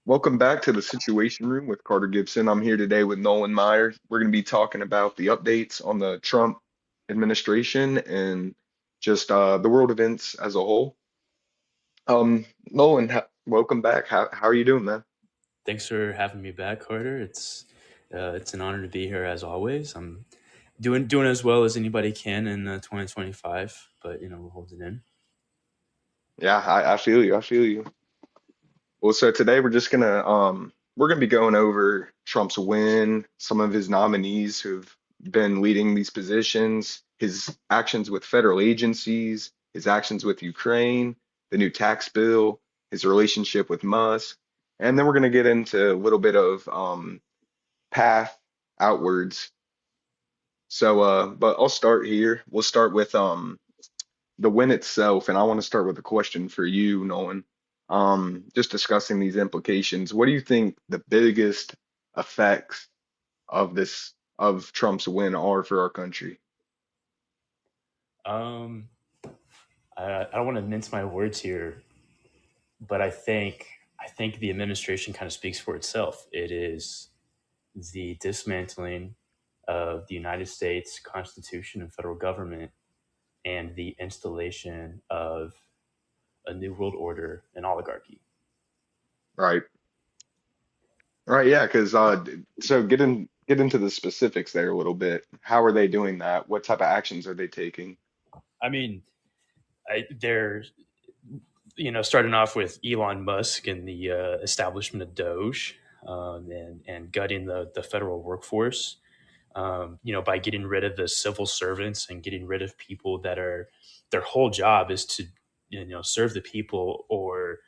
Welcome back to the Situation Room with Carter Gibson. I'm here today with Nolan Meyer. We're going to be talking about the updates on the Trump administration and just the world events as a whole. Nolan, welcome back. How are you doing, man? Thanks for having me back, Carter. It's an honor to be here as always. I'm doing as well as anybody can in 2025, but we're holding in. Yeah, I feel you. I feel you. Well, so today we're gonna be going over Trump's win, some of his nominees who've been leading these positions, his actions with federal agencies, his actions with Ukraine, the new tax bill, his relationship with Musk, and then we're gonna get into a little bit of path outwards. So, but I'll start here. We'll start with the win itself, and I want to start with a question for you, Nolan. Just discussing these implications. What do you think the biggest effects of this of Trump's win are for our country? Um, I don't want to mince my words here, but I think the administration kind of speaks for itself. It is the dismantling of the United States Constitution and federal government, and the installation of a new world order and oligarchy. Right. Right. Yeah. Because so get into the specifics there a little bit. How are they doing that? What type of actions are they taking? I mean, they're starting off with Elon Musk and the establishment of Doge, and gutting the federal workforce. By getting rid of the civil servants and getting rid of people that are their whole job is to serve the people, or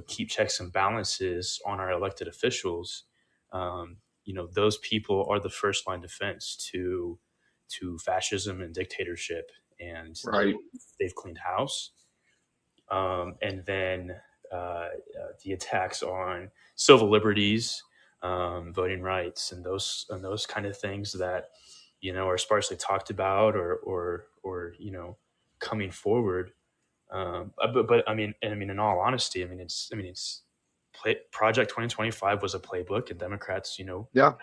keep checks and balances on our elected officials. Those people are the first line defense to fascism and dictatorship, and Right. they've cleaned house. And then the attacks on civil liberties, voting rights, and those kind of things that are sparsely talked about, or coming forward. But I mean, in all honesty, it's Project 2025 was a playbook, and Democrats, Yeah.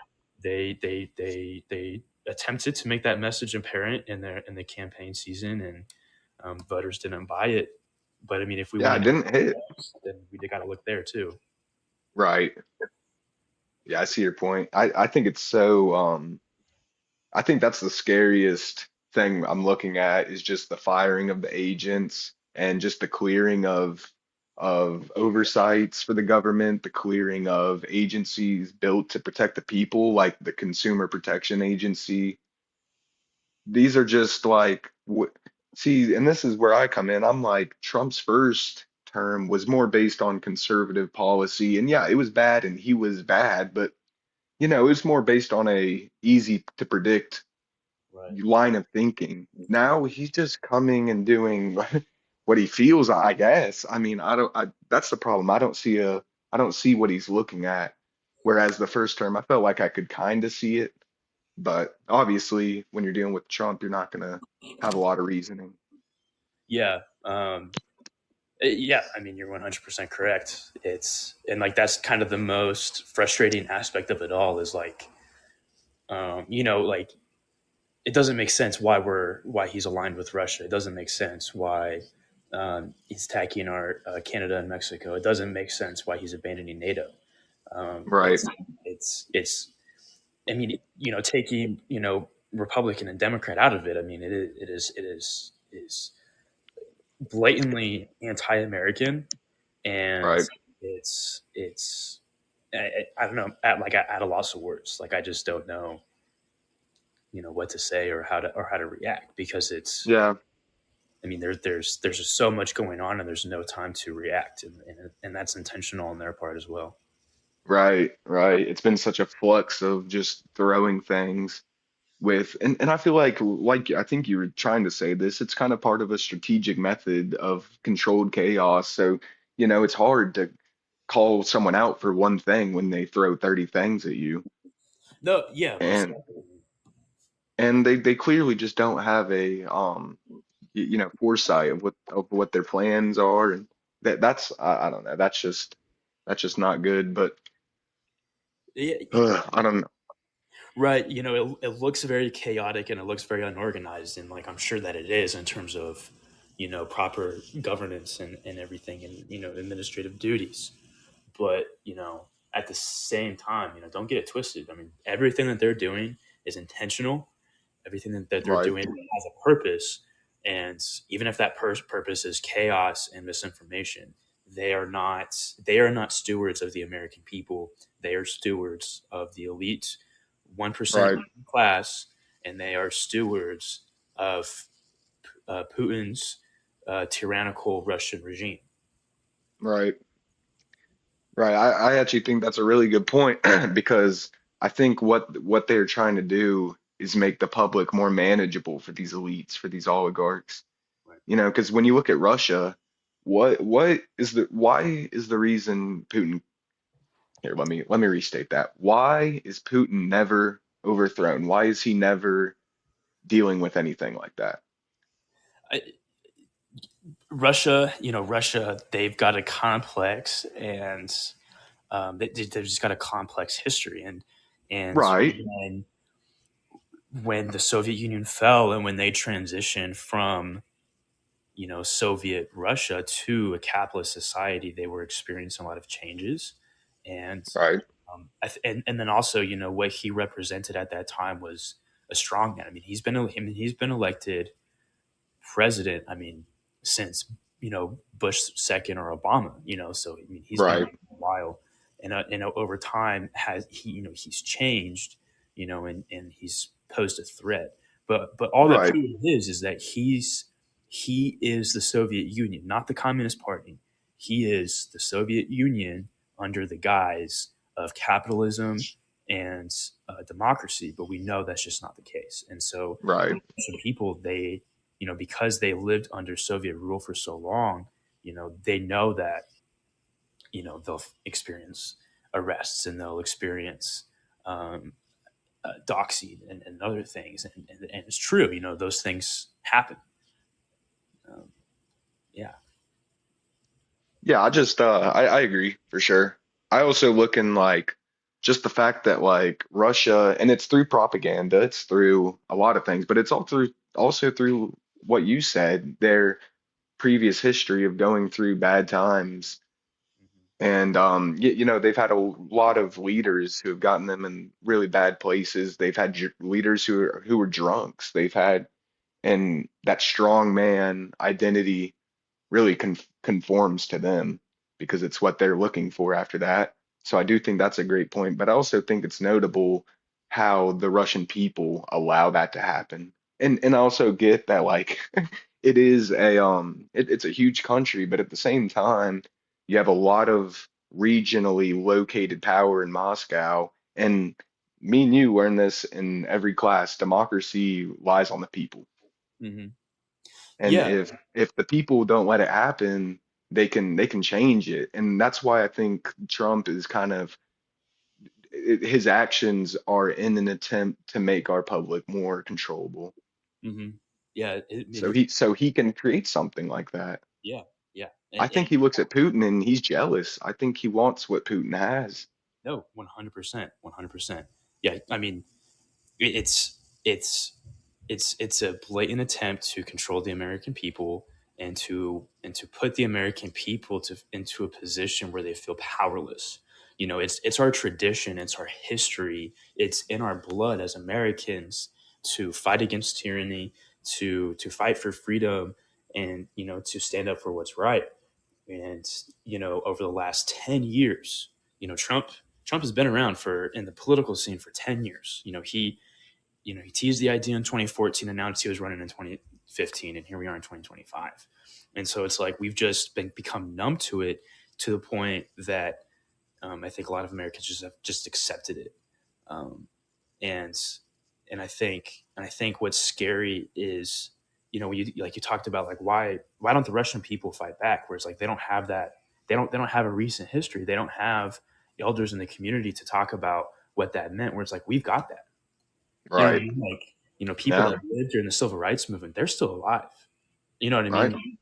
they attempted to make that message apparent in the campaign season, and voters didn't buy it. But I mean, if we Yeah. want It to know, didn't hit. then we got to look there too. Right. Yeah. I see your point. I think it's so. I think that's the scariest thing I'm looking at is just the firing of the agents and just the clearing of oversights for the government, the clearing of agencies built to protect the people, like the Consumer Protection Agency. These are just like see, and this is where I come in. I'm like Trump's first term was more based on conservative policy, and yeah, it was bad, and he was bad, but it was more based on a easy to predict Right. line of thinking. Now he's just coming and doing what he feels, I guess. I mean, that's the problem. I don't see what he's looking at. Whereas the first term, I felt like I could kind of see it, but obviously when you're dealing with Trump, you're not gonna have a lot of reasoning. Yeah. Yeah. I mean, you're 100% correct. And like that's kind of the most frustrating aspect of it all is like, like it doesn't make sense why he's aligned with Russia. It doesn't make sense why he's attacking our Canada and Mexico. It doesn't make sense why he's abandoning NATO. Um, Right. it's it's. I mean, taking Republican and Democrat out of it. I mean, it is blatantly anti-American, and Right. it's I don't know, at a loss of words. Like I just don't know what to say, or how to react, because it's Yeah. I mean, there's just so much going on, and there's no time to react, and that's intentional on their part as well. Right. Right. It's been such a flux of just throwing things with and I feel like I think you were trying to say this, it's kind of part of a strategic method of controlled chaos. So, it's hard to call someone out for one thing when they throw 30 things at you. No, yeah, most And definitely. they clearly just don't have a foresight of what their plans are and that's I don't know. That's just That's just not good. But Yeah, I don't know. right. It looks very chaotic and it looks very unorganized. And like, I'm sure that it is in terms of, proper governance and everything and, administrative duties. But, at the same time, don't get it twisted. I mean, everything that they're doing is intentional. Everything that they're Right, doing has a purpose. And even if that purpose is chaos and misinformation, they are not stewards of the American people. They are stewards of the elite 1% right, class, and they are stewards of Putin's tyrannical Russian regime. right, right. I actually think that's a really good point because I think what they're trying to do is make the public more manageable for these elites, for these oligarchs. Right. Because when you look at Russia, what is the why is the reason Putin here, let me restate that. Why is Putin never overthrown? Why is he never dealing with anything like that? I, Russia, they've got a complex and they've just got a complex history. And Right, when the Soviet Union fell and when they transitioned from Soviet Russia to a capitalist society, they were experiencing a lot of changes, and right, and then also what he represented at that time was a strong man. I mean, he's been elected president. I mean, since Bush second or Obama. So I mean, he's been right, around for a while, and over time has he's changed. And he's posed a threat. But all that right, Putin is that he is the Soviet Union, not the Communist Party. He is the Soviet Union under the guise of capitalism and democracy. But we know that's just not the case. And so right. some people, because they lived under Soviet rule for so long, they know that they'll experience arrests and they'll experience um, doxing and other things, and it's true. Those things happen. Um, yeah. Yeah, I agree for sure. I also look in like just the fact that like Russia, and it's through propaganda, it's through a lot of things, but it's all through also through what you said, their previous history of going through bad times. And they've had a lot of leaders who have gotten them in really bad places. They've had leaders who were drunks. They've had, and that strong man identity really conforms to them because it's what they're looking for after that. So I do think that's a great point, but I also think it's notable how the Russian people allow that to happen. And I also get that like it's a huge country, but at the same time, you have a lot of regionally located power in Moscow. And me and you learn this in every class. Democracy lies on the people. Hmm. And Yeah. if the people don't let it happen, they can change it. And that's why I think Trump is kind of his actions are in an attempt to make our public more controllable. Hmm. Yeah. So he can create something like that. Yeah. Yeah. I think he looks at Putin and he's jealous. I think he wants what Putin has. No, 100%, 100%. Yeah. I mean, it's it's it's a blatant attempt to control the American people and to put the American people into a position where they feel powerless. It's our tradition, it's our history, it's in our blood as Americans to fight against tyranny, to fight for freedom, and to stand up for what's right. And over the last 10 years, Trump has been around for in the political scene for 10 years. He teased the idea in 2014, announced he was running in 2015, and here we are in 2025. And so it's like we've just become numb to it, to the point that I think a lot of Americans just have just accepted it. Um, and and I think what's scary is when you talked about like why don't the Russian people fight back? Where it's like they don't have that, they don't have a recent history. They don't have elders in the community to talk about what that meant. Where it's like we've got that. You know what I Right. mean? Like, people Yeah. that lived during the civil rights movement, they're still alive. You know what I Right. mean?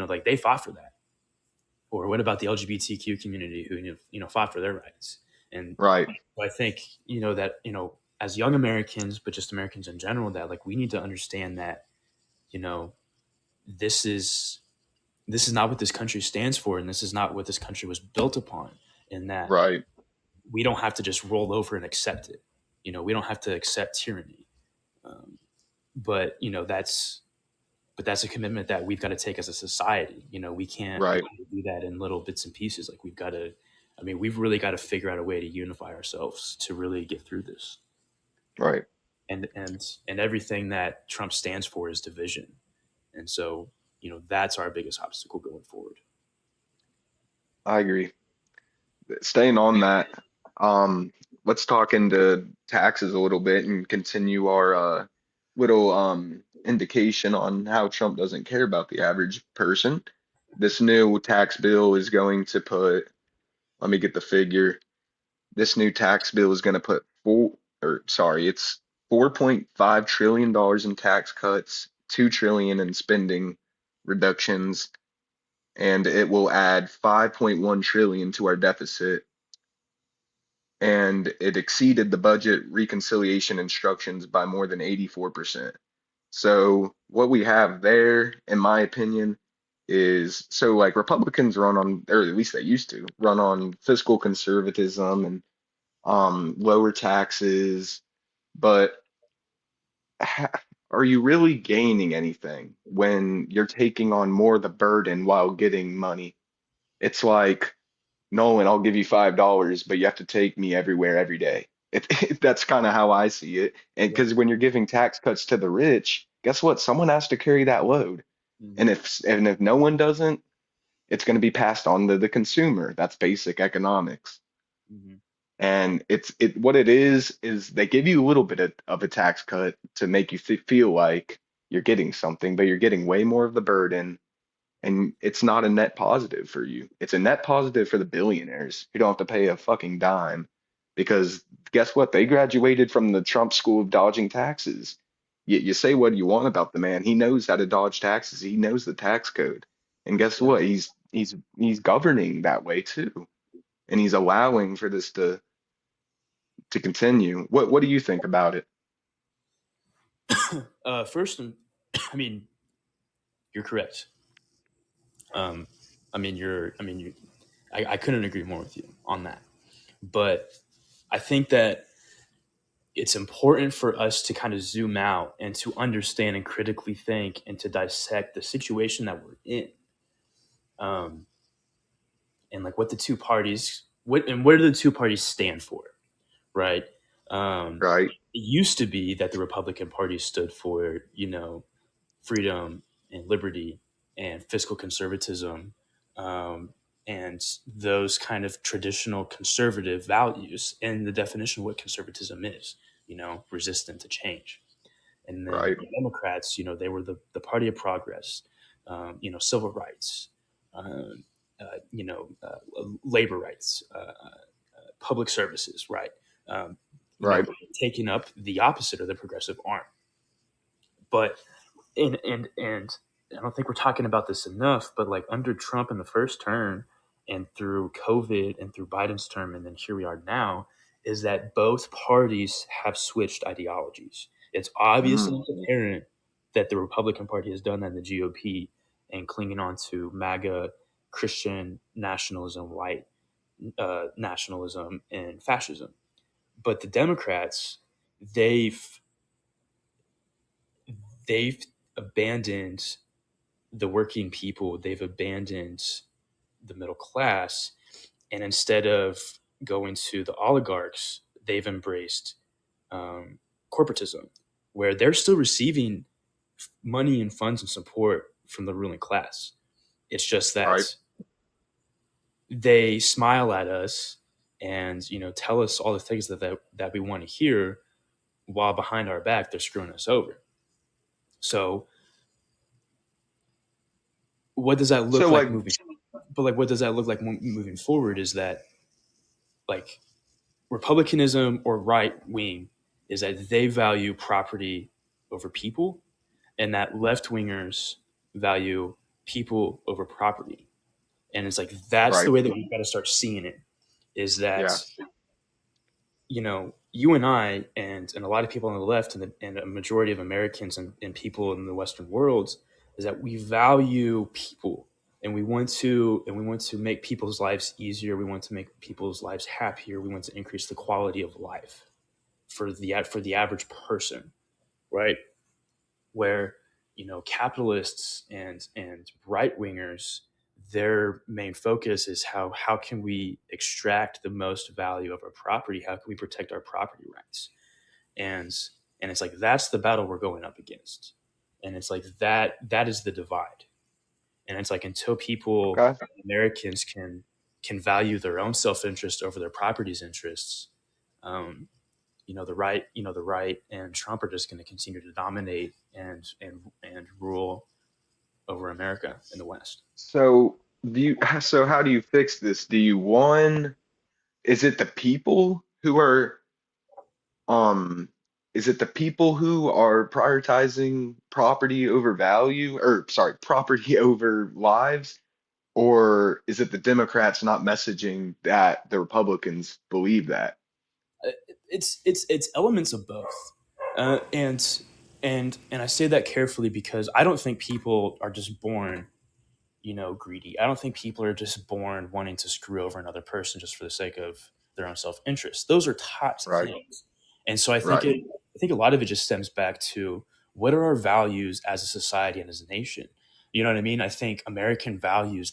Like they fought for that. Or what about the LGBTQ community who fought for their rights? And Right. I think that as young Americans, but just Americans in general, that like we need to understand that you know this is this is not what this country stands for, and this is not what this country was built upon, and that Right. we don't have to just roll over and accept it. We don't have to accept tyranny. Um, but that's a commitment that we've got to take as a society. We Right. can't do that in little bits and pieces. Like we've really got to figure out a way to unify ourselves to really get through this. Right. And everything that Trump stands for is division. And so, that's our biggest obstacle going forward. I agree. Staying on that, um, let's talk into taxes a little bit and continue our little indication on how Trump doesn't care about the average person. This new tax bill is going to put, let me get the figure. This new tax bill is going to put it's $4.5 trillion in tax cuts, 2 trillion in spending reductions, and it will add 5.1 trillion to our deficit, and it exceeded the budget reconciliation instructions by more than 84%. So what we have there, in my opinion, is so like Republicans run on, or at least they used to run on fiscal conservatism and lower taxes, but are you really gaining anything when you're taking on more of the burden while getting money? It's like, Nolan, I'll give you $5, but you have to take me everywhere every day. That's kind of how I see it. And Yeah. because when you're giving tax cuts to the rich, guess what? Someone has to carry that load. Mm-hmm. And if no one doesn't, it's going to be passed on to the consumer. That's basic economics. Mm-hmm. And what it is they give you a little bit of a tax cut to make you feel like you're getting something, but you're getting way more of the burden, and it's not a net positive for you. It's a net positive for the billionaires who don't have to pay a fucking dime because guess what? They graduated from the Trump school of dodging taxes. You say what you want about the man. He knows how to dodge taxes. He knows the tax code. And guess Yeah. what? He's governing that way too. And he's allowing for this to continue. What do you think about it? First, I mean, you're correct. Um, I couldn't agree more with you on that. But I think that it's important for us to kind of zoom out and to understand and critically think and to dissect the situation that we're in. Um, and like what the two parties, where do the two parties stand for, right? Right, It used to be that the Republican Party stood for, freedom and liberty and fiscal conservatism, um, and those kind of traditional conservative values and the definition of what conservatism is, resistant to change. And then right, the Democrats, they were the party of progress, civil rights, um, labor rights, public services, right? Um, you know, right. taking up the opposite of the progressive arm. But and I don't think we're talking about this enough, but like under Trump in the first term and through COVID and through Biden's term, and then here we are now, is that both parties have switched ideologies. It's obviously Mm, apparent that the Republican Party has done that in the GOP and clinging on to MAGA, Christian nationalism, white nationalism, and fascism. But the Democrats, they've they've abandoned the working people, they've abandoned the middle class, and instead of going to the oligarchs, they've embraced corporatism, where they're still receiving money and funds and support from the ruling class. It's just right. that they smile at us and tell us all the things that we want to hear, while behind our back they're screwing us over. So what does that So look like like, moving? But like, what does that look like moving forward? Is that like republicanism or right wing is that they value property over people, and that left wingers value people over property. And it's like that's the Right. way that we've got to start seeing it. Is Yeah. that you and I and a lot of people on the left and a majority of Americans and people in the Western world is that we value people and we want to make people's lives easier. We want to make people's lives happier. We want to increase the quality of life for the average person, right? Where capitalists and right wingers, their main focus is how can we extract the most value of our property, how can we protect our property rights, and and it's like that's the battle we're going up against, and it's like that is the divide, and it's like until people, Okay. Americans, can value their own self-interest over their property's interests, um, the right and Trump are just going to continue to dominate and rule over America in the West. So so how do you fix this? Do you one, is it the people who are um is it the people who are prioritizing property over value, or sorry, property over lives? Or is it the Democrats not messaging that the Republicans believe that? It's elements of both, and I say that carefully because I don't think people are just born greedy. I don't think people are just born wanting to screw over another person just for the sake of their own self interest. Those are taught Right, things, and so I think right. a lot of it just stems back to what are our values as a society and as a nation. You know what I mean? I think American values.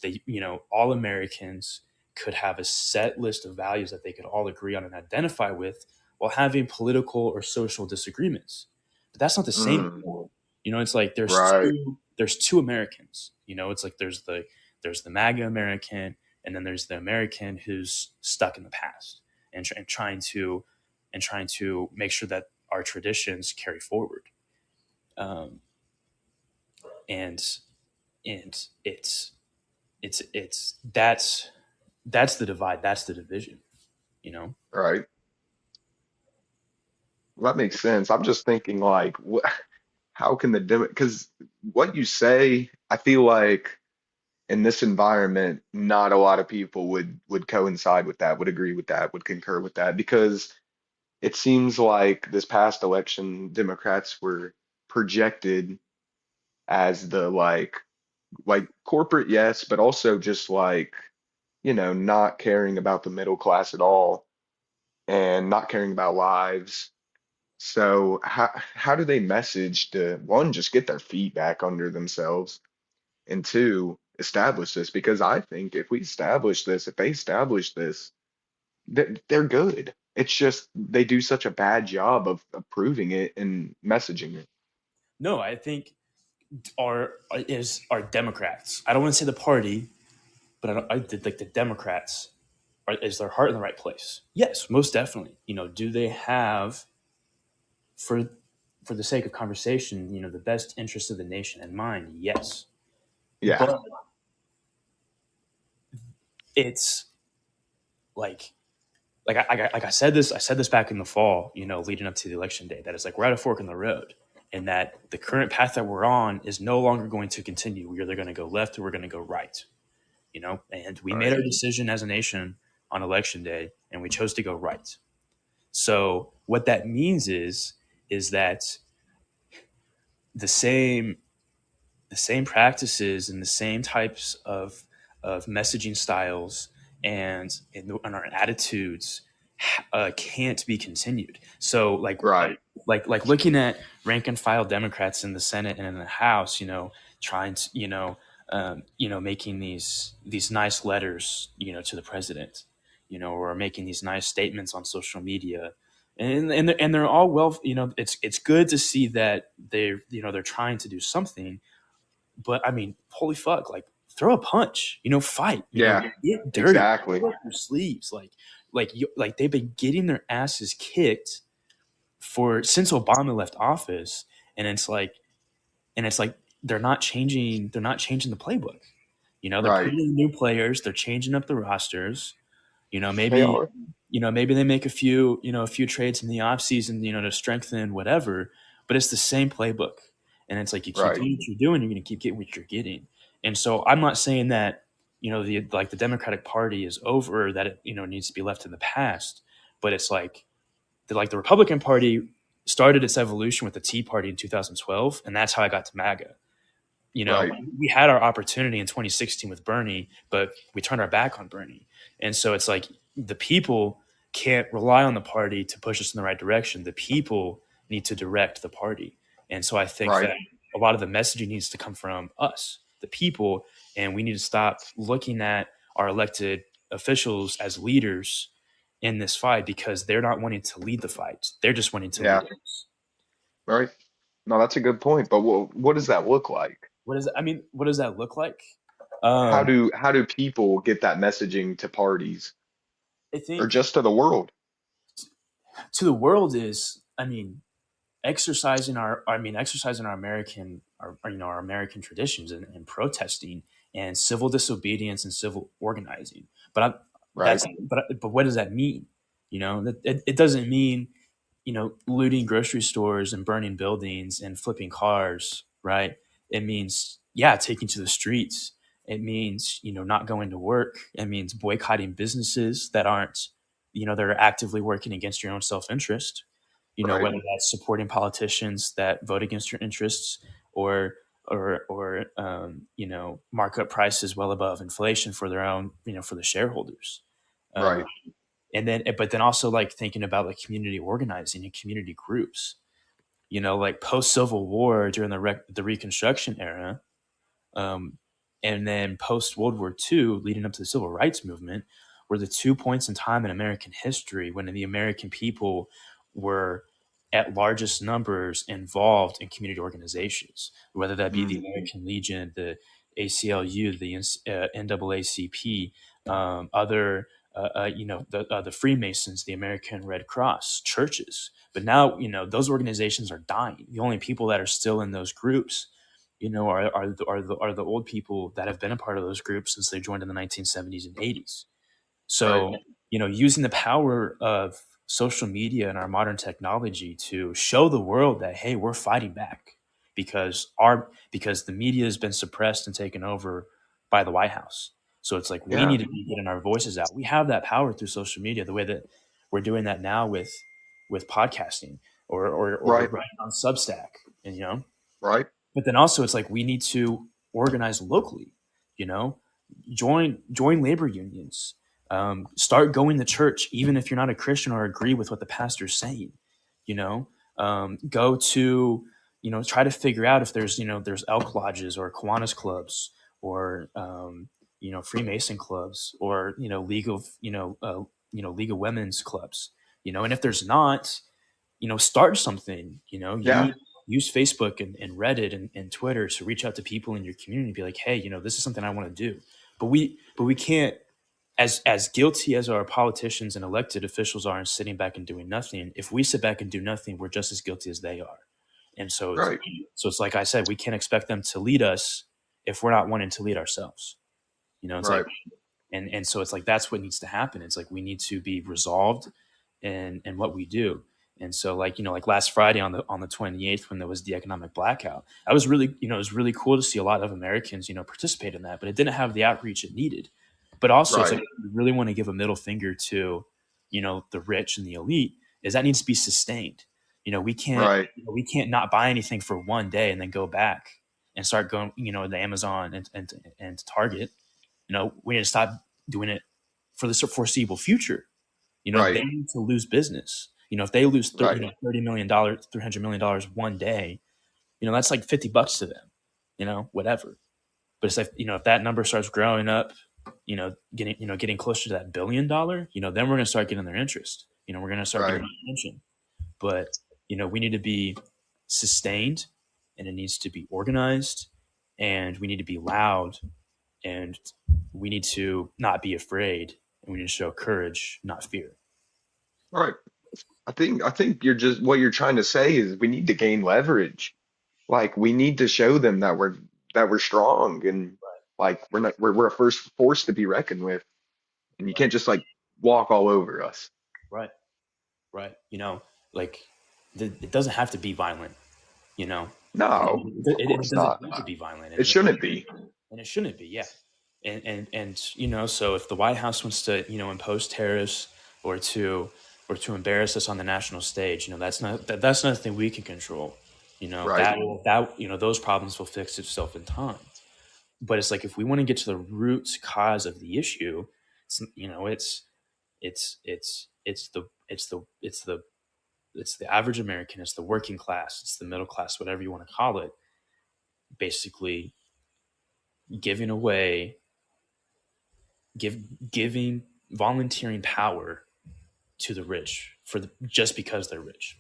All Americans could have a set list of values that they could all agree on and identify with, while having political or social disagreements. But that's not the same Mm, anymore. It's like right. there's two Americans. It's like there's the MAGA American, and then there's the American who's stuck in the past and trying to make sure that our traditions carry forward. Um, and and it's that's the divide. That's the division. You know. Right. Well, that makes sense. I'm just thinking like, how can the Dem? Because what you say, I feel like in this environment, not a lot of people would coincide with that, would agree with that, would concur with that, because it seems like this past election, Democrats were projected as the like corporate, yes, but also just like, not caring about the middle class at all and not caring about lives. So how do they message to one, just get their feet back under themselves, and two, establish this? Because I think if we establish this, if they establish this, they're good. It's just they do such a bad job of proving it and messaging it. No, I think are Democrats. I don't want to say the party, but I did like the Democrats. Is their heart in the right place? Yes, most definitely. Do they have for for the sake of conversation, the best interest of the nation in mind? Yes, Yeah, but it's like like I said this. I said this back in the fall. Leading up to the election day, that it's like we're at a fork in the road, and that the current path that we're on is no longer going to continue. We're either going to go left or we're going to go right. And we made right, our decision as a nation on election day, and we chose to go right. So what that means is that the same the same practices and the same types of messaging styles and our attitudes can't be continued. So right, like looking at rank and file Democrats in the Senate and in the House, trying to making these nice letters, to the president, or making these nice statements on social media, and they're all well, it's good to see that they're trying to do something, but I mean, holy fuck, like throw a punch, fight, yeah, get dirty, exactly, roll up your sleeves, like they've been getting their asses kicked for since Obama left office, and it's like they're not changing the playbook. They're right. putting in new players, they're changing up the rosters. You know, They maybe are, maybe they make a few trades in the offseason, to strengthen whatever, but it's the same playbook. And it's like you keep right, doing what you're doing, you're going to keep getting what you're getting. And so I'm not saying that, the like the Democratic Party is over, that it needs to be left in the past. But it's like the Republican Party started its evolution with the Tea Party in 2012, and that's how I got to MAGA. Right. We had our opportunity in 2016 with Bernie, but we turned our back on Bernie. And so it's like the people can't rely on the party to push us in the right direction. The people need to direct the party. And so I think Right. that a lot of the messaging needs to come from us, the people, and we need to stop looking at our elected officials as leaders in this fight, because they're not wanting to lead the fight. They're just wanting to Yeah. lead us. Right. No, that's a good point. But what does that look like? What does that look like? How Um, do people get that messaging to parties I or think just to the world? to the world is, exercising our American, our American traditions, and protesting and civil disobedience and civil organizing. But Right. but what does that mean? It doesn't mean looting grocery stores and burning buildings and flipping cars, right? It means, yeah, taking to the streets. It means, not going to work. It means boycotting businesses that aren't, that are actively working against your own self interest. Right. Whether that's supporting politicians that vote against your interests, or mark up prices well above inflation for their own, for the shareholders. Um, Right. but then also like thinking about like community organizing and community groups, like post Civil War during the Reconstruction era, um, and then post World War II, leading up to the Civil Rights Movement, were the 2 points in time in American history when the American people were at largest numbers involved in community organizations, whether that be the Mm. American Legion, the ACLU, the NAACP, other, the Freemasons, the American Red Cross, churches. But now, those organizations are dying. The only people that are still in those groups, are the old people that have been a part of those groups since they joined in the 1970s and 80s. Right. So, using the power of social media and our modern technology to show the world that, hey, we're fighting back, because the media has been suppressed and taken over by the White House. So it's like we Yeah. need to be getting our voices out. We have that power through social media, the way that we're doing that now with podcasting, or Right. writing on Substack, and Right. but then also it's like we need to organize locally, you know, join labor unions, start going to church, even if you're not a Christian or agree with what the pastor's saying, you know, go to, try to figure out if there's elk lodges or Kiwanis clubs, or, Freemason clubs, or, League of Women's clubs, and if there's not, start something, Yeah. use Facebook and Reddit and Twitter to reach out to people in your community and be like, hey, this is something I want to do. But we can't, as guilty as our politicians and elected officials are in sitting back and doing nothing. If we sit back and do nothing, we're just as guilty as they are. And Right. it's like I said, we can't expect them to lead us if we're not wanting to lead ourselves. It's like, Right. and so it's like that's what needs to happen. It's like we need to be resolved in what we do. And so, like, like last Friday on the 28th, when there was the economic blackout, I was really, it was really cool to see a lot of Americans, participate in that, but it didn't have the outreach it needed. But also, it's like, Right. we really want to give a middle finger to, the rich and the elite, is that needs to be sustained. Right. We can't not buy anything for one day and then go back and start going, to Amazon and Target. We need to stop doing it for the foreseeable future. They Right. need to lose business. If they lose Right. $30 million, $300 million one day, that's like $50 to them. Whatever. But it's like, if that number starts growing up, getting closer to that $1 billion, then we're gonna start getting their interest. We're gonna start getting Right. their attention. But we need to be sustained, and it needs to be organized, and we need to be loud, and we need to not be afraid, and we need to show courage, not fear. Right. I think you're just what you're trying to say is we need to gain leverage. Like we need to show them that we're strong and like we're a first force to be reckoned with. And you Right. can't just like walk all over us. Right. Right. Like it doesn't have to be violent. You know, No, of it course doesn't not. need to be violent, It shouldn't be. and it shouldn't be. Yeah. And so if the White House wants to impose tariffs or to embarrass us on the national stage, that's nothing we can control. Right. That those problems will fix itself in time. But it's like if we want to get to the root cause of the issue, it's the average American, it's the working class, it's the middle class, whatever you want to call it, basically giving away, giving volunteering power to the rich just because they're rich.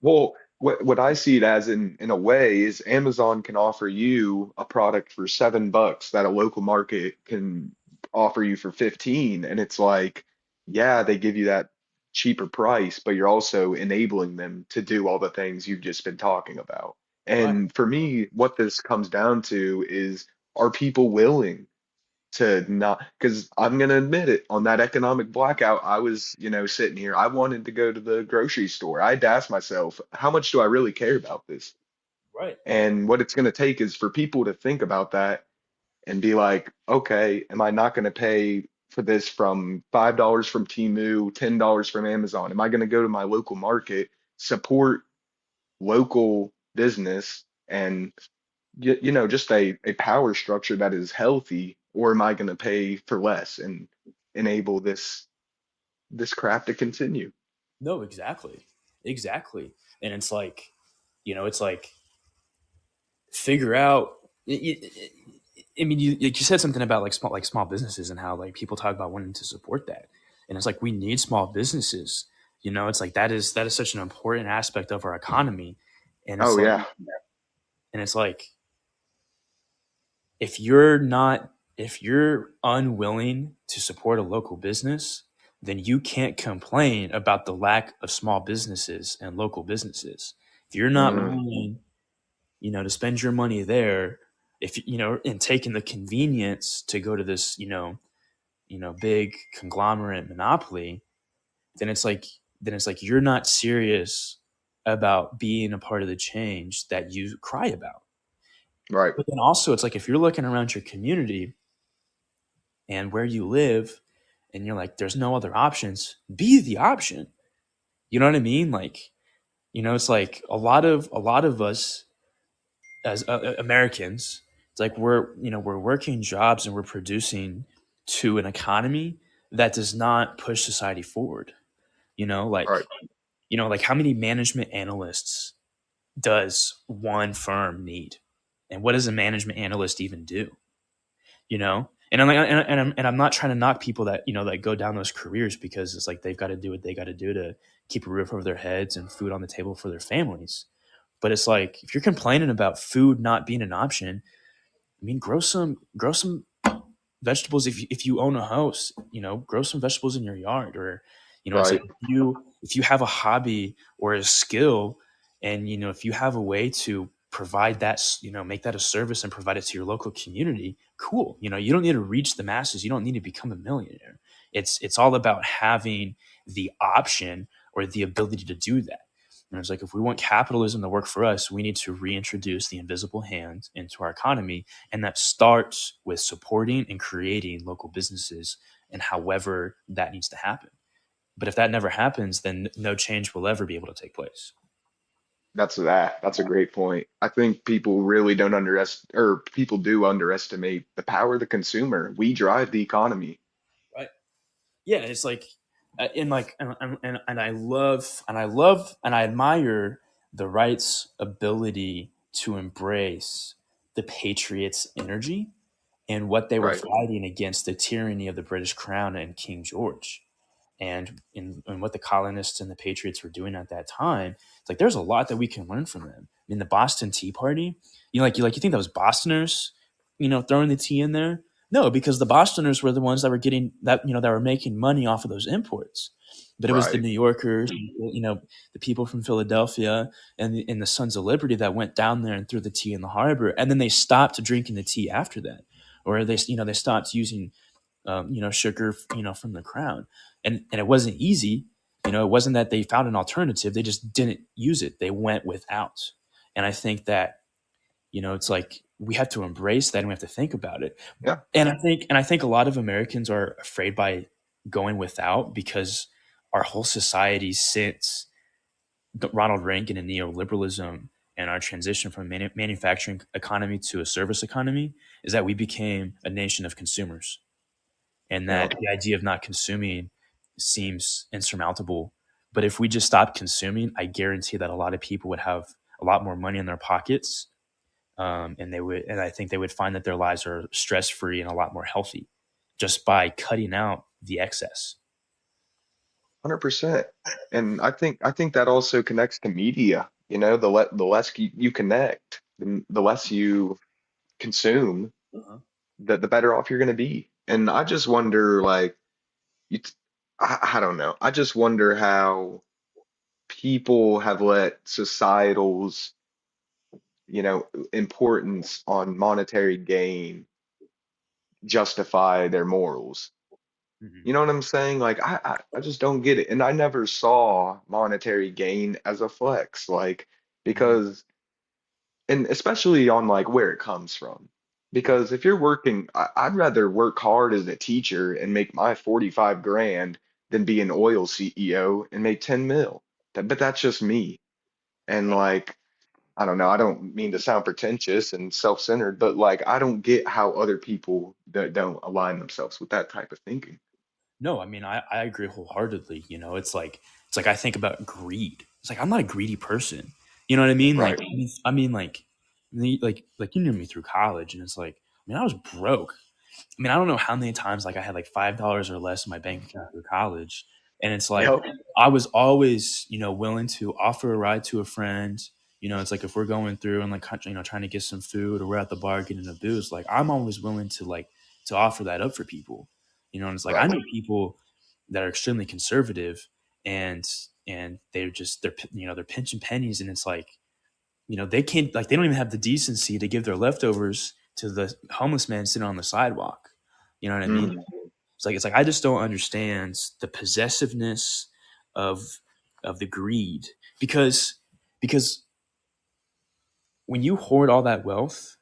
Well, what I see it as in a way is Amazon can offer you a product for $7 that a local market can offer you for 15. And it's like, yeah, they give you that cheaper price, but you're also enabling them to do all the things you've just been talking about. Right. And for me, what this comes down to is, are people willing to not, because I'm gonna admit it, on that economic blackout, I was, sitting here. I wanted to go to the grocery store. I had to ask myself, how much do I really care about this? Right. And what it's gonna take is for people to think about that and be like, okay, am I not gonna pay for this from $5 from Temu, $10 from Amazon? Am I gonna go to my local market, support local business, and just a power structure that is healthy, or am I going to pay for less and enable this crap to continue? No, exactly. Exactly. And it's like figure out. I mean, you said something about like small businesses and how like people talk about wanting to support that, and it's like we need small businesses. It's like that is such an important aspect of our economy, and Oh yeah, it's like if you're unwilling to support a local business, then you can't complain about the lack of small businesses and local businesses. If you're not mm, willing, to spend your money there, if and taking the convenience to go to this, big conglomerate monopoly, then it's like you're not serious about being a part of the change that you cry about. right, But then also, it's like if you're looking around your community and where you live, and you're like, there's no other options, be the option. You know what I mean? Like, it's like a lot of us as Americans, it's like we're working jobs and we're producing to an economy that does not push society forward. You know, right, like like how many management analysts does one firm need, and what does a management analyst even do? And I'm like, and I'm not trying to knock people that that go down those careers, because it's like they've got to do what they got to do to keep a roof over their heads and food on the table for their families. But it's like if you're complaining about food not being an option, I mean, grow some vegetables. If you own a house, grow some vegetables in your yard. Or it's like right. if you have a hobby or a skill, and if you have a way to provide that, make that a service and provide it to your local community, cool. You don't need to reach the masses, you don't need to become a millionaire. It's all about having the option or the ability to do that. And it's like if we want capitalism to work for us, we need to reintroduce the invisible hand into our economy, and that starts with supporting and creating local businesses, and however that needs to happen. But if that never happens, then no change will ever be able to take place. That's a great point. I think people really don't underestimate, or people do underestimate the power of the consumer. We drive the economy. Right. Yeah, it's like, and like, and I admire the right's ability to embrace the patriots' energy and what they were Right, fighting against the tyranny of the British Crown and King George, and what the colonists and the patriots were doing at that time. It's like there's a lot that we can learn from them. I mean, the Boston Tea Party. You think that was Bostoners, throwing the tea in there? No, because the Bostoners were the ones that were getting that, that were making money off of those imports. But it was the right, New Yorkers, the people from Philadelphia, and the Sons of Liberty that went down there and threw the tea in the harbor, and then they stopped drinking the tea after that, or they stopped using sugar, from the crown. And it wasn't easy. It wasn't that they found an alternative. They just didn't use it. They went without. And I think that It's like we have to embrace that and we have to think about it. Yeah, And I think a lot of Americans are afraid by going without because our whole society since Ronald Reagan and neoliberalism and our transition from manufacturing economy to a service economy is that we became a nation of consumers, and yeah, that the idea of not consuming seems insurmountable. But if we just stopped consuming, I guarantee that a lot of people would have a lot more money in their pockets, and I think they would find that their lives are stress free and a lot more healthy just by cutting out the excess. 100%. And I think that also connects to media. The less you connect, the less you consume, Uh-huh. the better off you're going to be. And I just wonder, like, you, t- I don't know. I just wonder how people have let societal's, importance on monetary gain justify their morals. Mhm. You know what I'm saying? Like, I just don't get it. And I never saw monetary gain as a flex, like, Mhm. because, and especially on like where it comes from. Mhm. Because if you're working, I'd rather work hard as a teacher and make my 45 grand than be an oil CEO and make 10 mil. But that's just me. And like, I don't know, I don't mean to sound pretentious and self-centered, but like, I don't get how other people that don't align themselves with that type of thinking. No, I mean I agree wholeheartedly. It's like I think about greed. It's like I'm not a greedy person. You know what I mean? Like Right. I mean like you knew me through college, and it's like I was broke. I mean, I don't know how many times like I had like $5 or less in my bank account through college, and it's like Yep. I was always willing to offer a ride to a friend. It's like if we're going through and like trying to get some food or we're at the bar getting a booze, like I'm always willing to to offer that up for people. And it's like I Right. know people that are extremely conservative, and they're pinching pennies, and it's like they can't, like, they don't even have the decency to give their leftovers to the homeless man sitting on the sidewalk. You know what I mean? Mm. It's like I just don't understand the possessiveness of the greed, because when you hoard all that wealth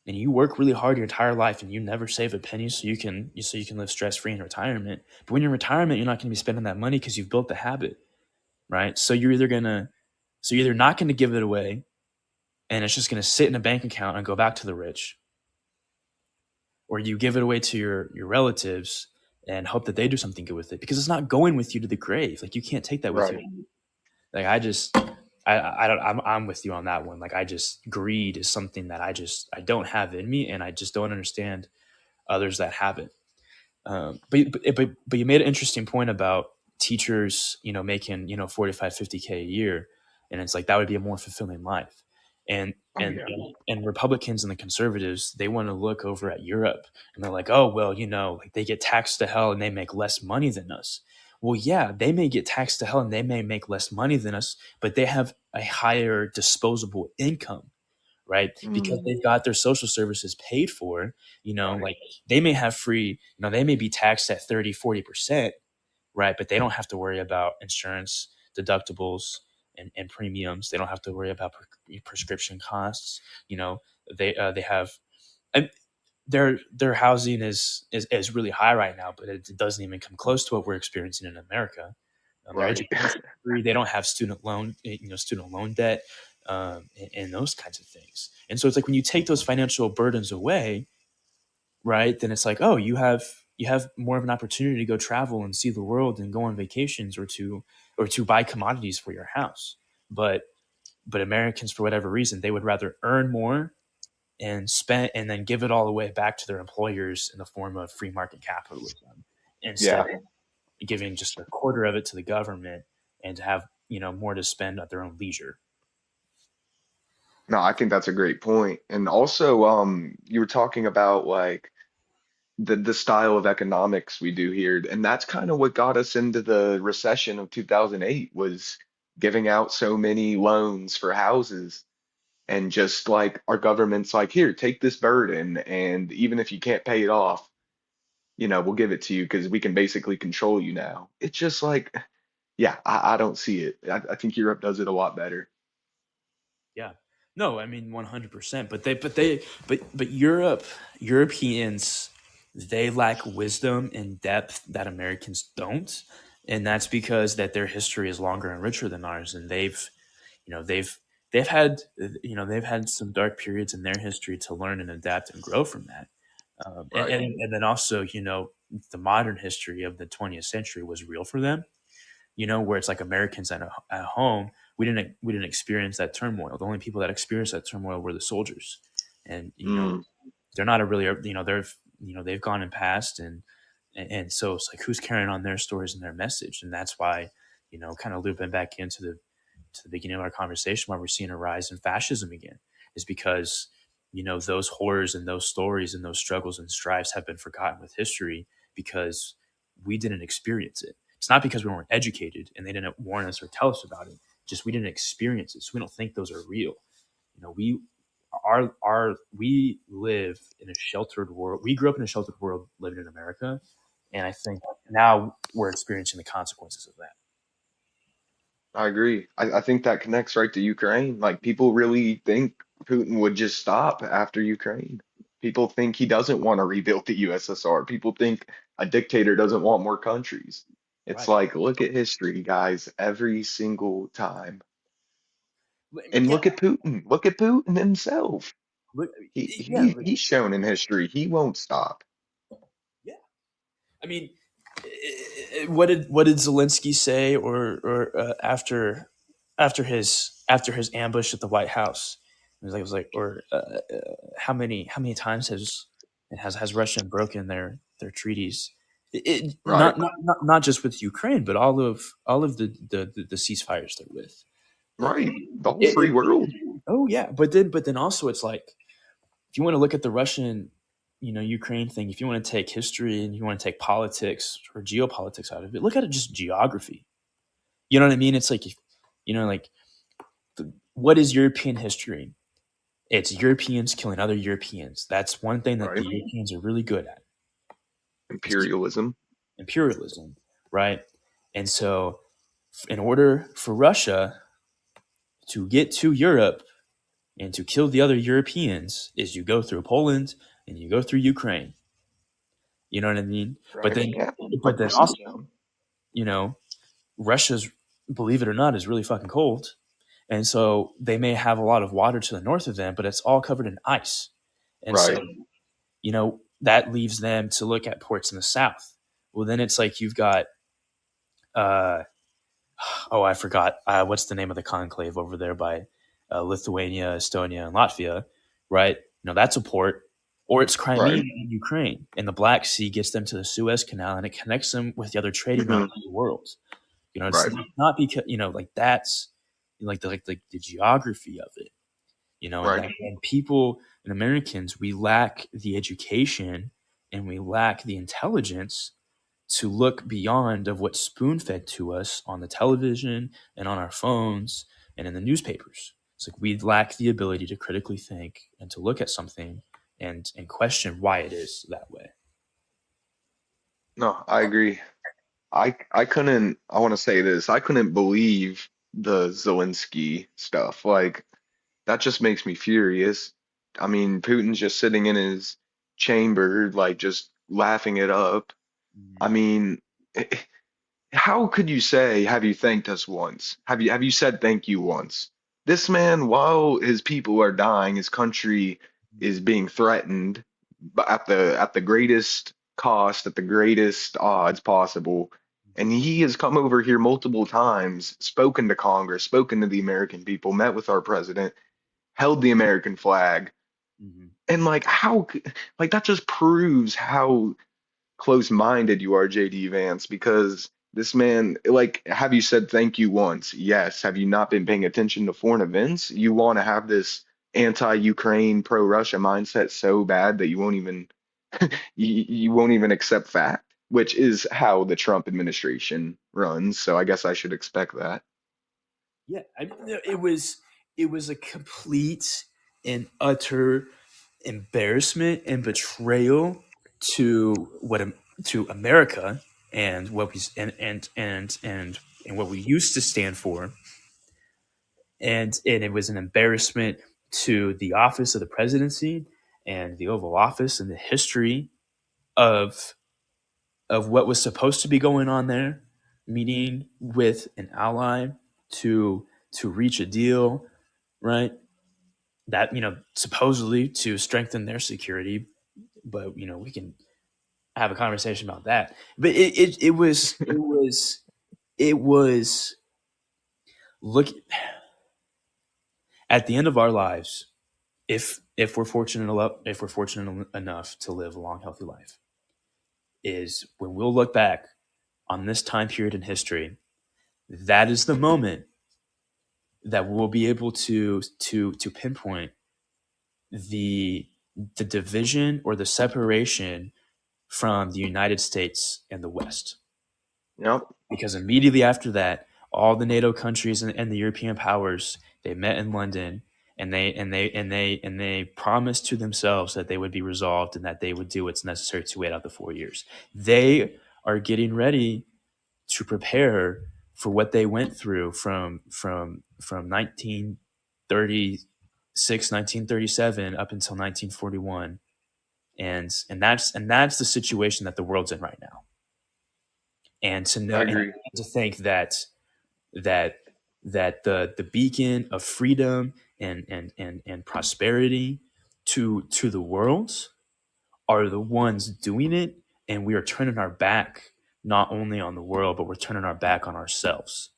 and you work really hard your entire life and you never save a penny so you can live stress free in retirement. But when you're in retirement, you're not going to be spending that money because you've built the habit, right? So you're either not going to give it away and it's just going to sit in a bank account and go back to the rich, or you give it away to your relatives and hope that they do something good with it, because it's not going with you to the grave. Like, you can't take that with Right. you. Like, I don't, I'm with you on that one. Like, I just, greed is something that I don't have in me, and I just don't understand others that have it. But you made an interesting point about teachers, making 45, 50K a year, and it's like that would be a more fulfilling life. And Oh and yeah. and Republicans and the conservatives, they want to look over at Europe, and they're like, oh well, like they get taxed to hell and they make less money than us. Well, yeah, they may get taxed to hell and they may make less money than us, but they have a higher disposable income, right? Because Mm. they've got their social services paid for. Right. Like, they may have free, they may be taxed at 30, 40%, right? But they don't have to worry about insurance, deductibles, and premiums. They don't have to worry about prescription costs. They have, and their housing is really high right now, but it doesn't even come close to what we're experiencing in America. Their Right. education is free. They don't have student loan debt, and those kinds of things. And so it's like when you take those financial burdens away, right? Then it's like, oh, you have more of an opportunity to go travel and see the world and go on vacations, or to buy commodities for your house. But Americans, for whatever reason, they would rather earn more and spend and then give it all away back to their employers in the form of free market capitalism, instead Yeah. of giving just a quarter of it to the government and to have more to spend at their own leisure. No, I think that's a great point. And also, you were talking about like the style of economics we do here, and that's kind of what got us into the recession of 2008 was giving out so many loans for houses. And just like our government's like, here, take this burden, and even if you can't pay it off, we'll give it to you because we can basically control you now. It's just like, yeah, I don't see it. I think Europe does it a lot better. Yeah. No, I mean 100%. But Europeans, they lack wisdom and depth that Americans don't, and that's because that their history is longer and richer than ours, and you know, they've they've had they've had some dark periods in their history to learn and adapt and grow from that. Right. And then also, the modern history of the 20th century was real for them, where it's like Americans at home, we didn't experience that turmoil. The only people that experienced that turmoil were the soldiers, and Mm, they're not a really, they've gone and passed, and so it's like who's carrying on their stories and their message, and that's why, kind of looping back into the beginning of our conversation, why we're seeing a rise in fascism again, is because those horrors and those stories and those struggles and strifes have been forgotten with history because we didn't experience it. It's not because we weren't educated and they didn't warn us or tell us about it. Just we didn't experience it, so we don't think those are real. We live in a sheltered world. We grew up in a sheltered world living in America, and I think now we're experiencing the consequences of that. I agree. I think that connects right to Ukraine. Like people really think Putin would just stop after Ukraine. People think he doesn't want to rebuild the USSR. People think a dictator doesn't want more countries. It's Right. like, look at history, guys, every single time. And Yeah. look at Putin. Look at Putin himself. Look, He yeah. he he's shown in history he won't stop. Yeah. I mean, what did Zelensky say, or after his ambush at the White House? It was like, or how many times has Russia broken their treaties? Right. Not just with Ukraine, but all of the ceasefires they're with. It, Right. The whole it, free world. oh yeah, but then also it's like if you want to look at the Russian, Ukraine thing, if you want to take history and you want to take politics or geopolitics out of it, look at it just geography. You know what I mean? It's like, like what is European history? It's Europeans killing other Europeans. That's one thing that the Right. Europeans are really good at is Imperialism. imperialism, right? And so, in order for Russia to get to Europe and to kill the other Europeans, is you go through Poland and you go through Ukraine. You know what I mean? But Right. then, Yeah. but then 100%. also, you know, Russia's, believe it or not, is really fucking cold, and so they may have a lot of water to the north of them, but it's all covered in ice, and so Right. that leaves them to look at ports in the south. Well, then it's like you've got, uh, oh, I forgot what's the name of the conclave over there by Lithuania, Estonia, and Latvia, right? That's a port, or it's Crimea Right. in Ukraine, and the Black Sea gets them to the Suez Canal, and it connects them with the other trading Hmm. routes in the world. It's Right. not because like that's like the geography of it, and Right. that and people and Americans, we lack the education and we lack the intelligence to look beyond of what's spoon fed to us on the television and on our phones and in the newspapers. It's like we lack the ability to critically think and to look at something and question why it is that way. No, I agree. I couldn't I want to say this. I couldn't believe the Zelensky stuff. Like that just makes me furious. I mean, Putin's just sitting in his chamber, like just laughing it up. I Mhm. mean, how could you say, have you thanked us once? Have you said thank you once? This man, while his people are dying, his country is being threatened at the greatest cost, at the greatest odds possible. And he has come over here multiple times, spoken to Congress, spoken to the American people, met with our president, held the American flag. Mhm. And like like that just proves how close-minded you are, JD Vance, because this man, like, have you said thank you once? Yes. Have you not been paying attention to foreign events? You want to have this anti-Ukraine, pro-Russia mindset so bad that you won't even accept fact, which is how the Trump administration runs. So I guess I should expect that. Yeah, it was a complete and utter embarrassment and betrayal to to America and what we and what we used to stand for, and it was an embarrassment to the office of the presidency and the Oval Office and the history of what was supposed to be going on there, meeting with an ally to reach a deal, right? That supposedly to strengthen their security, but we can have a conversation about that. But it was look at the end of our lives, if we're fortunate enough to live a long healthy life, is when we'll look back on this time period in history. That is the moment that we'll be able to pinpoint the division or the separation from the United States and the West. Yep, Because immediately after that, all the NATO countries and the European powers, they met in London, and they promised to themselves that they would be resolved and that they would do what's necessary to wait out the 4 years. They are getting ready to prepare for what they went through from 1936, 1937 up until 1941. And that's the situation that the world's in right now. And to know I and agree. to think that the beacon of freedom and prosperity to the world are the ones doing it, and we are turning our back not only on the world, but we're turning our back on ourselves.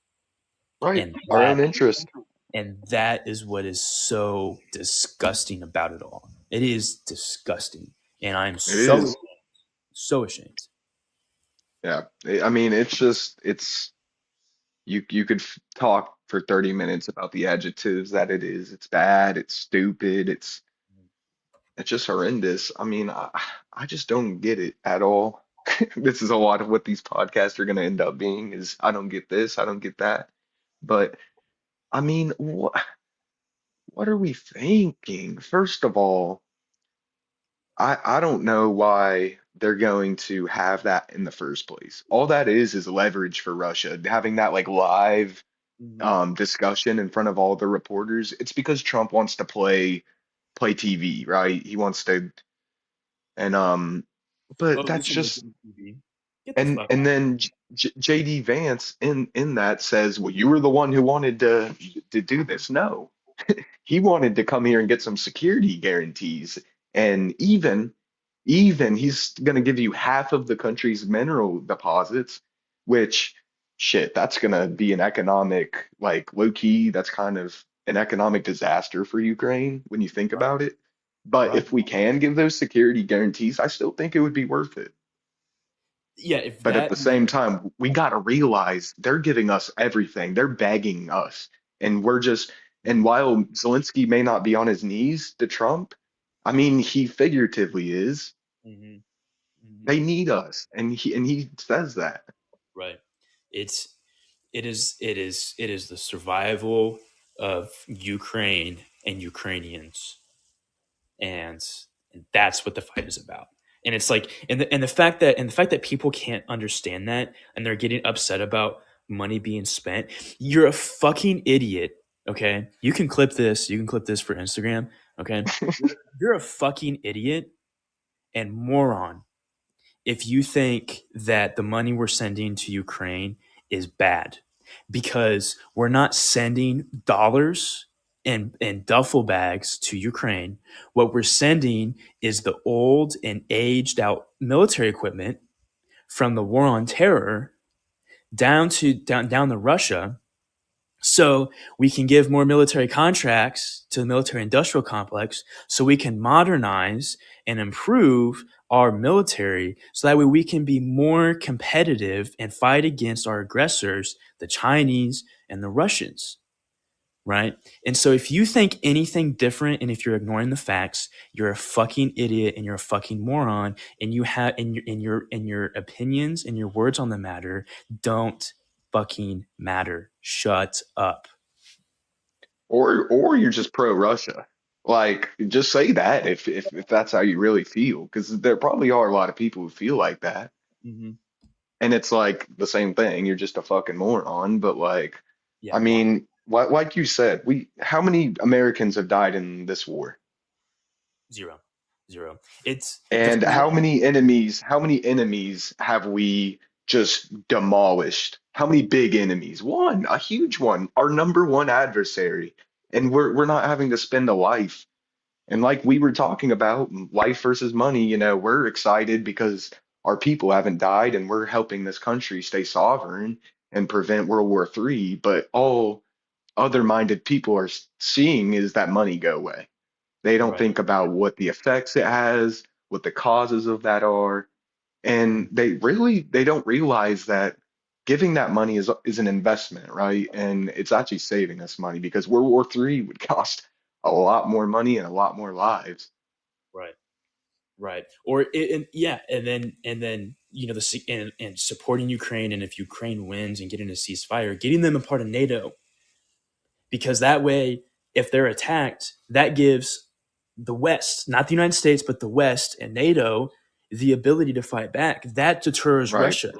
Right, And our that own interest. is what is so disgusting about it all. It is disgusting, and I'm It so is. so ashamed. Yeah. I mean, it's just it's you could talk for 30 minutes about the adjectives that it is. It's bad, it's stupid, it's just horrendous. I mean, I just don't get it at all. This is a lot of what these podcasts are going to end up being is I don't get this, I don't get that. But I mean, what are we thinking? First of all, I don't know why they're going to have that in the first place. All that is leverage for Russia. Having that like live Mm-hmm. discussion in front of all the reporters. It's because Trump wants to play TV, right? He wants to and but Oh, that's this is just TV. Get the fuck and out. then JD Vance in that says, "Well, you were the one who wanted to do this." No. He wanted to come here and get some security guarantees. And even he's going to give you half of the country's mineral deposits, which shit, that's going to be an economic, like low key, that's kind of an economic disaster for Ukraine when you think Right, about it. But right. if we can give those security guarantees, I still think it would be worth it. Yeah, if But at that the means. same time, we got to realize they're giving us everything. They're begging us. And we're just, and while Zelensky may not be on his knees to Trump, I mean, he figuratively is. Hmm. Hmm. They need us. And he says that. Right. It's it is the survival of Ukraine and Ukrainians, and that's what the fight is about. And it's like, and the fact that people can't understand that, and they're getting upset about money being spent. You're a fucking idiot. Okay, you can clip this. You can clip this for Instagram. Okay, you're a fucking idiot and moron if you think that the money we're sending to Ukraine is bad, because we're not sending dollars and duffel bags to Ukraine. What we're sending is the old and aged out military equipment from the war on terror down to Russia, so we can give more military contracts to the military industrial complex, so we can modernize and improve our military, so that way we can be more competitive and fight against our aggressors, the Chinese and the Russians, right? And so if you think anything different, and if you're ignoring the facts, you're a fucking idiot and you're a fucking moron, and you have in your opinions and your words on the matter don't fucking matter. Shut up. Or you're just pro Russia. Like, just say that if that's how you really feel, because there probably are a lot of people who feel like that. Hmm. And it's like the same thing. You're just a fucking moron. But like, Yeah, I mean, moron. like you said, we how many Americans have died in this war? Zero, zero. It's the And thing. how many enemies have we just demolished? How many big enemies? One, a huge one, our number one adversary. And we're not having to spend a life. And like we were talking about, life versus money, we're excited because our people haven't died and we're helping this country stay sovereign and prevent World War III. But all other minded people are seeing is that money go away. They don't Right, think about what the effects it has, what the causes of that are, and they don't realize that giving that money is an investment, right? And it's actually saving us money because World War III would cost a lot more money and a lot more lives. right, right. Or and yeah, and then and supporting Ukraine, and if Ukraine wins and getting a ceasefire, getting them a part of NATO, because that way, if they're attacked, that gives the West, not the United States, but the West and NATO, the ability to fight back. That deters Right, Russia.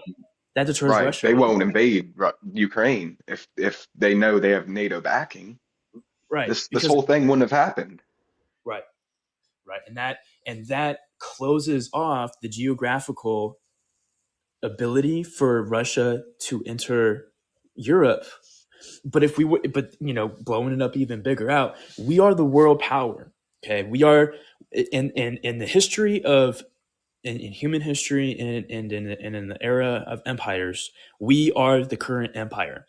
That deters right. Russia. They won't invade Ukraine if they know they have NATO backing. Right. This Because whole thing wouldn't have happened. right, right. And that closes off the geographical ability for Russia to enter Europe. But if we would, but blowing it up even bigger out, we are the world power. Okay, we are in the history of in human history, and in the era of empires, we are the current empire.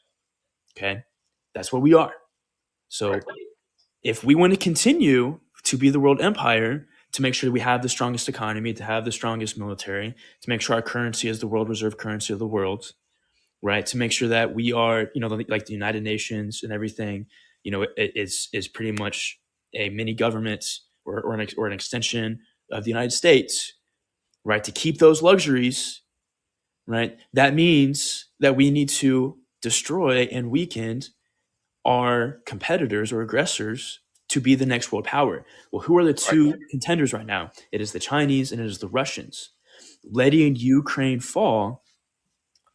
Okay, that's what we are. So Right, if we want to continue to be the world empire, to make sure that we have the strongest economy, to have the strongest military, to make sure our currency is the world reserve currency of the world, right? To make sure that we are, like the United Nations and everything, is pretty much a mini government, or an extension of the United States, right? To keep those luxuries, right? That means that we need to destroy and weaken our competitors or aggressors to be the next world power. Well, who are the right. two contenders right now? It is the Chinese and it is the Russians. Letting Ukraine fall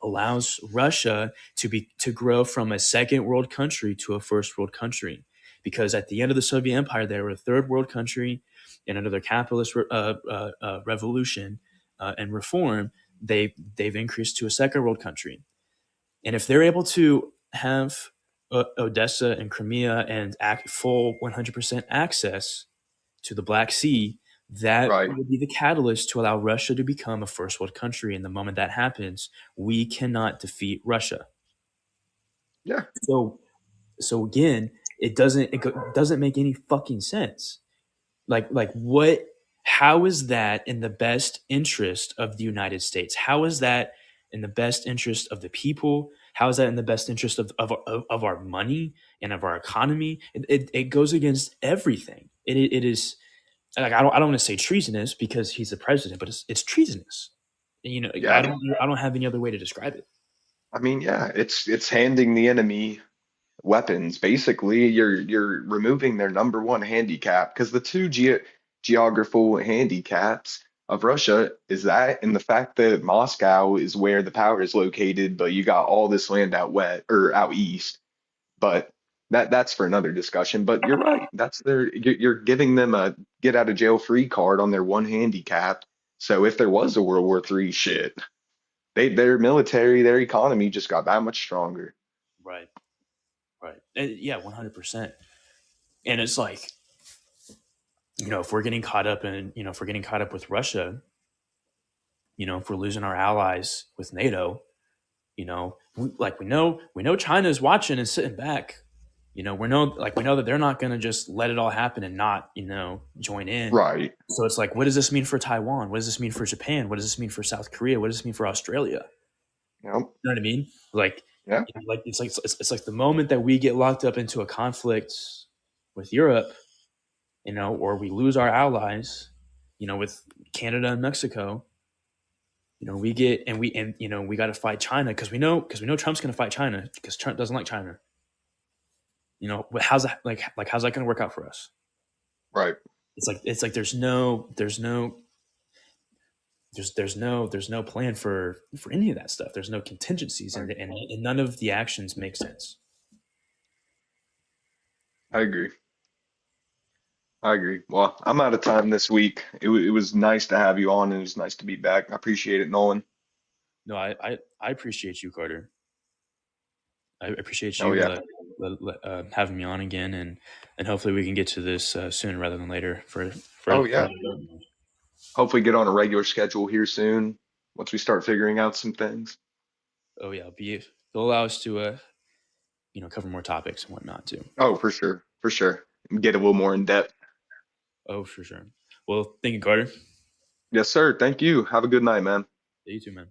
allows Russia to grow from a second world country to a first world country. Because at the end of the Soviet Empire, they were a third world country, and under their capitalist revolution and reform, they've increased to a second world country. And if they're able to have Odessa and Crimea and full 100% access to the Black Sea, that Right. would be the catalyst to allow Russia to become a first world country. And the moment that happens, we cannot defeat Russia. Yeah. So, so again, it doesn't make any fucking sense. Like what? How is that in the best interest of the United States? How is that in the best interest of the people? How is that in the best interest of our money and of our economy? It goes against everything. It is, like, I don't want to say treasonous because he's the president, but it's treasonous. I Yeah. don't have any other way to describe it. I mean, yeah, it's handing the enemy weapons. Basically, you're removing their number one handicap because the two geographical handicaps of Russia is that and the fact that Moscow is where the power is located, but you got all this land out west or out east. But that's for another discussion. But you're right. You're giving them a get out of jail free card on their one handicap. So if there was a World War III, shit, their military, their economy just got that much stronger. Right, right, and yeah, 100%. And it's like, if we're getting caught up with Russia, if we're losing our allies with NATO, we know China's watching and sitting back. We know that they're not going to just let it all happen and not join in. Right. So it's like, what does this mean for Taiwan? What does this mean for Japan? What does this mean for South Korea? What does this mean for Australia? Yep. You know what I mean? Like, Yeah. it's like the moment that we get locked up into a conflict with Europe, or we lose our allies, with Canada and Mexico, we get and we got to fight China because we know Trump's going to fight China because Trump doesn't like China. But how's that how's that going to work out for us? Right. It's like there's no plan for any of that stuff. There's no contingencies, Right. and none of the actions make sense. I agree. I agree. Well, I'm out of time this week. It was nice to have you on, and it was nice to be back. I appreciate it, Nolan. No, I appreciate you, Carter. I appreciate Oh you yeah. having me on again, and hopefully we can get to this sooner rather than later Oh for yeah. Hopefully get on a regular schedule here soon once we start figuring out some things. oh yeah, be they'll allow us to cover more topics and whatnot too. Oh, for sure. For sure. Get a little more in depth. Oh, for sure. Well, thank you, Carter. Yes, sir. Thank you. Have a good night, man. Yeah, you too, man.